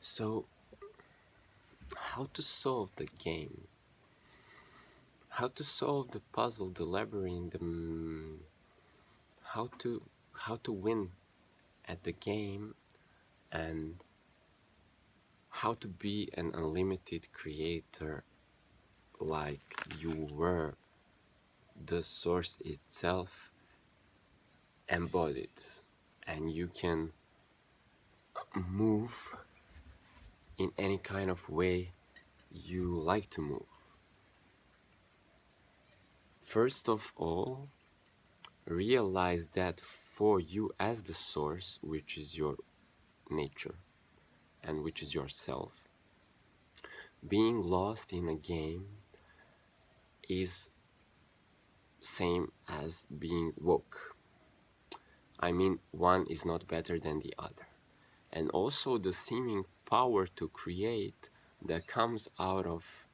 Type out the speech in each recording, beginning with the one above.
So, how to solve the game? How to solve the puzzle, the labyrinth, how to how to win at the game, and how to be an unlimited creator like you were the source itself embodied, and you can move in any kind of way you like to move. First of all, realize that for you as the source, which is your nature and which is yourself, being lost in a game is same as being woke. I mean, one is not better than the other. And also the seeming power to create that comes out of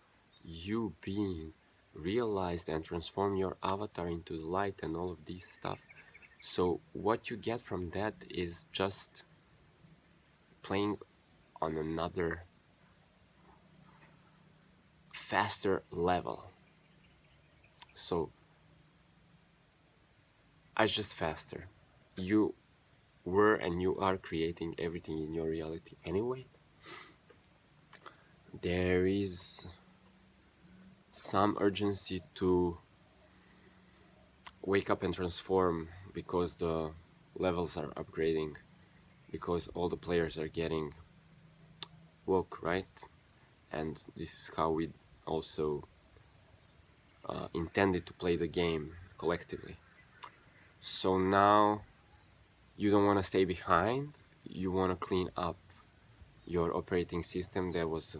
you being realized and transform your avatar into the light and all of this stuff. So what you get from that is just playing on another faster level. So it's just faster. You were and you are creating everything in your reality anyway. There is some urgency to wake up and transform because the levels are upgrading, because all the players are getting woke, right? And this is how we also intended to play the game collectively. So now you don't want to stay behind, you want to clean up your operating system that was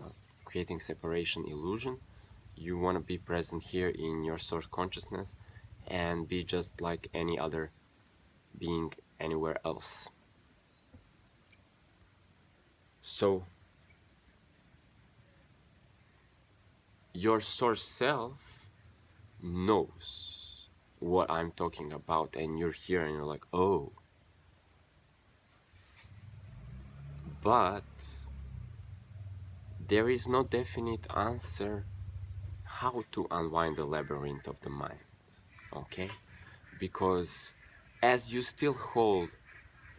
creating separation illusion. You want to be present here in your source consciousness and be just like any other being anywhere else. So your source self knows what I'm talking about, and you're here and you're like, oh. But there is no definite answer how to unwind the labyrinth of the mind, okay? Because as you still hold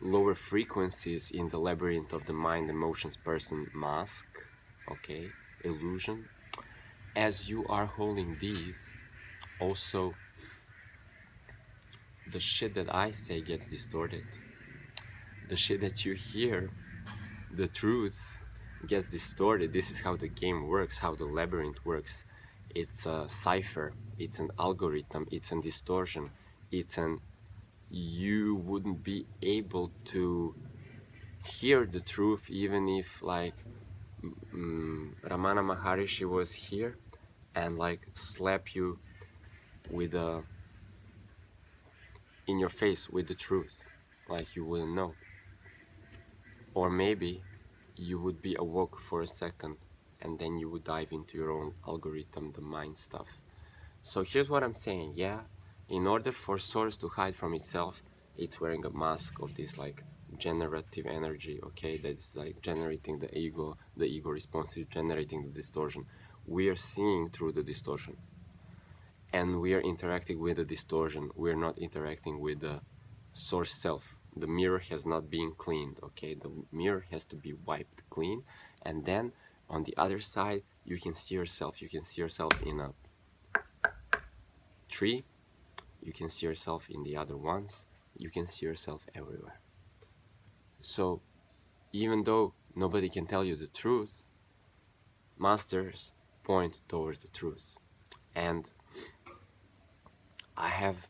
lower frequencies in the labyrinth of the mind, emotions, person, mask, okay, illusion, as you are holding these, also the shit that I say gets distorted. The shit that you hear, the truths, gets distorted. This is how the game works, how the labyrinth works. It's a cipher, it's an algorithm, it's a distortion, it's an you wouldn't be able to hear the truth even if like Ramana Maharishi was here and like slap you with a in your face with the truth, like you wouldn't know. Or maybe you would be awoke for a second and then you would dive into your own algorithm, the mind stuff. So here's what I'm saying, yeah? In order for source to hide from itself, it's wearing a mask of this like generative energy, okay? That's like generating the ego response is generating the distortion. We are seeing through the distortion. And we are interacting with the distortion. We're not interacting with the source self. The mirror has not been cleaned, okay? The mirror has to be wiped clean. And then on the other side, you can see yourself. You can see yourself in a tree. You can see yourself in the other ones. You can see yourself everywhere. So even though nobody can tell you the truth, masters point towards the truth. And I have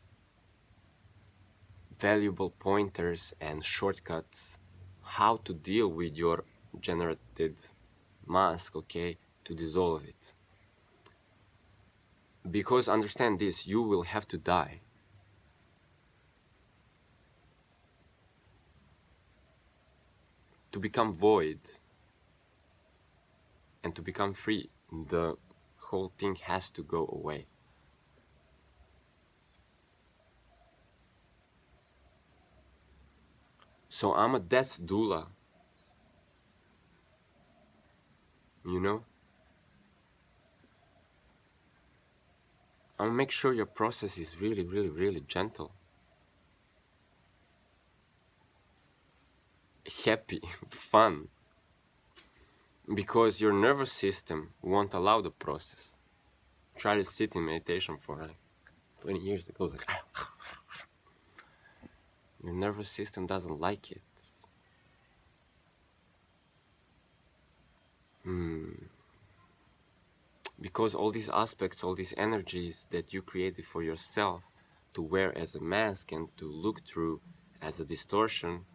valuable pointers and shortcuts how to deal with your generated mask, okay, to dissolve it. Because understand this, you will have to die. To become void and to become free, the whole thing has to go away. So I'm a death doula, you know? I'll make sure your process is really, really, really gentle. Happy, fun. Because your nervous system won't allow the process. Try to sit in meditation for like 20 years ago, like your nervous system doesn't like it. Because all these aspects, all these energies that you created for yourself to wear as a mask and to look through as a distortion,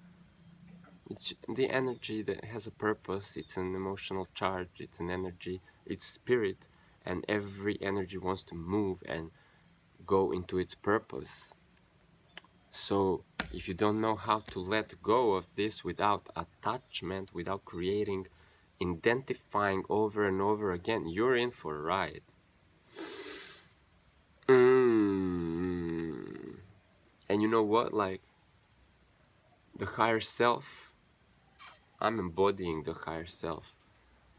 it's the energy that has a purpose. It's an emotional charge, it's an energy, it's spirit, and every energy wants to move and go into its purpose. So if you don't know how to let go of this without attachment, without creating, identifying over and over again, you're in for a ride. And you know what, like the higher self, I'm embodying the higher self.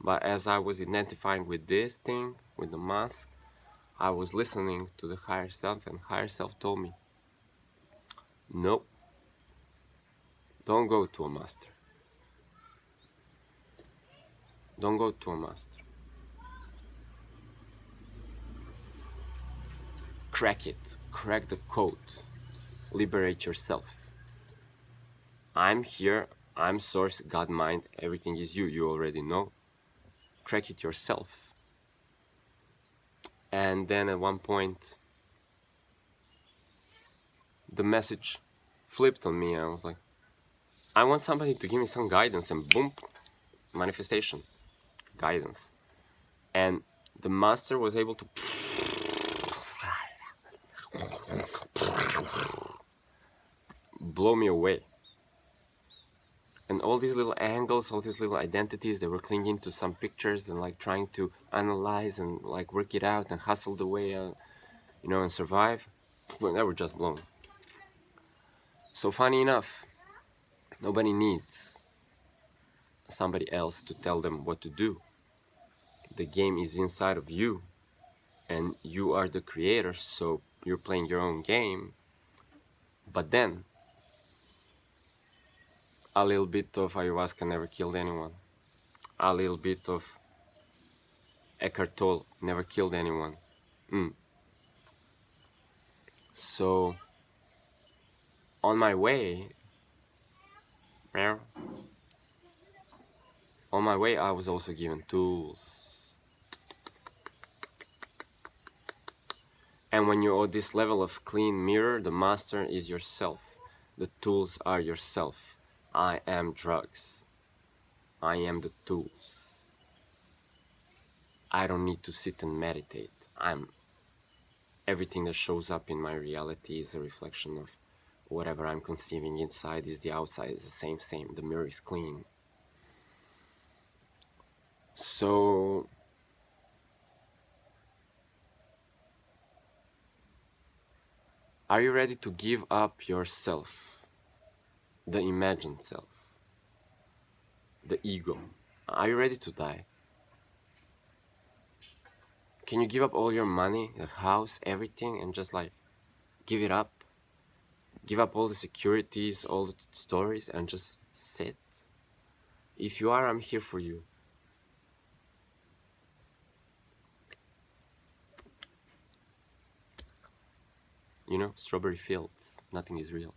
But as I was identifying with this thing, with the mask, I was listening to the higher self, and higher self told me, nope, don't go to a master. Don't go to a master. Crack it, crack the code, liberate yourself. I'm here, I'm source, God, mind, everything is you, you already know. Crack it yourself. And then at one point, the message flipped on me and I was like, I want somebody to give me some guidance, and boom, manifestation, guidance. And the master was able to blow me away. And all these little angles, all these little identities that were clinging to some pictures and like trying to analyze and like work it out and hustle the way, you know, and survive, well, they were just blown. So funny enough, nobody needs somebody else to tell them what to do. The game is inside of you, and you are the creator, so you're playing your own game. But then, a little bit of ayahuasca never killed anyone. A little bit of Eckhart Tolle never killed anyone. So, on my way, I was also given tools. And when you're at this level of clean mirror, the master is yourself. The tools are yourself. I am drugs. I am the tools. I don't need to sit and meditate. Everything that shows up in my reality is a reflection of whatever I'm conceiving inside. Is the outside is the same. The mirror is clean. So are you ready to give up yourself, the imagined self, the ego? Are you ready to die? Can you give up all your money, the house, everything, and just like give it up? Give up all the securities, all the stories, and just sit? If you are, I'm here for you. You know, strawberry fields, nothing is real.